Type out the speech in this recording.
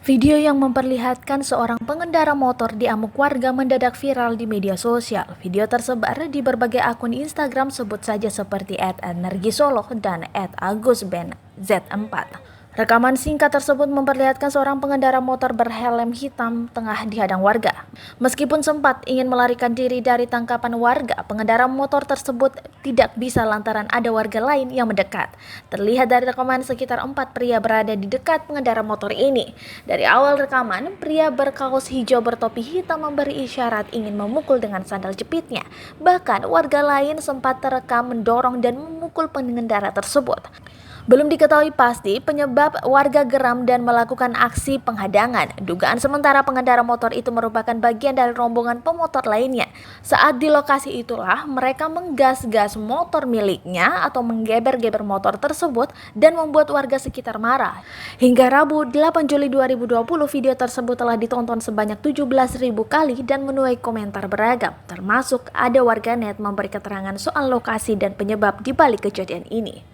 Video yang memperlihatkan seorang pengendara motor diamuk warga mendadak viral di media sosial. Video tersebar di berbagai akun Instagram sebut saja seperti @energisolo dan @agusbenz4. Rekaman singkat tersebut memperlihatkan seorang pengendara motor berhelm hitam tengah dihadang warga. Meskipun sempat ingin melarikan diri dari tangkapan warga, pengendara motor tersebut tidak bisa lantaran ada warga lain yang mendekat. Terlihat dari rekaman sekitar 4 pria berada di dekat pengendara motor ini. Dari awal rekaman, pria berkaos hijau bertopi hitam memberi isyarat ingin memukul dengan sandal jepitnya. Bahkan warga lain sempat terekam mendorong dan memukul pengendara tersebut. Belum diketahui pasti penyebab warga geram dan melakukan aksi penghadangan. Dugaan sementara pengendara motor itu merupakan bagian dari rombongan pemotor lainnya. Saat di lokasi itulah mereka menggas-gas motor miliknya atau menggeber-geber motor tersebut dan membuat warga sekitar marah. Hingga Rabu 8 Juli 2020 video tersebut telah ditonton sebanyak 17.000 kali dan menuai komentar beragam. Termasuk ada warganet memberi keterangan soal lokasi dan penyebab di balik kejadian ini.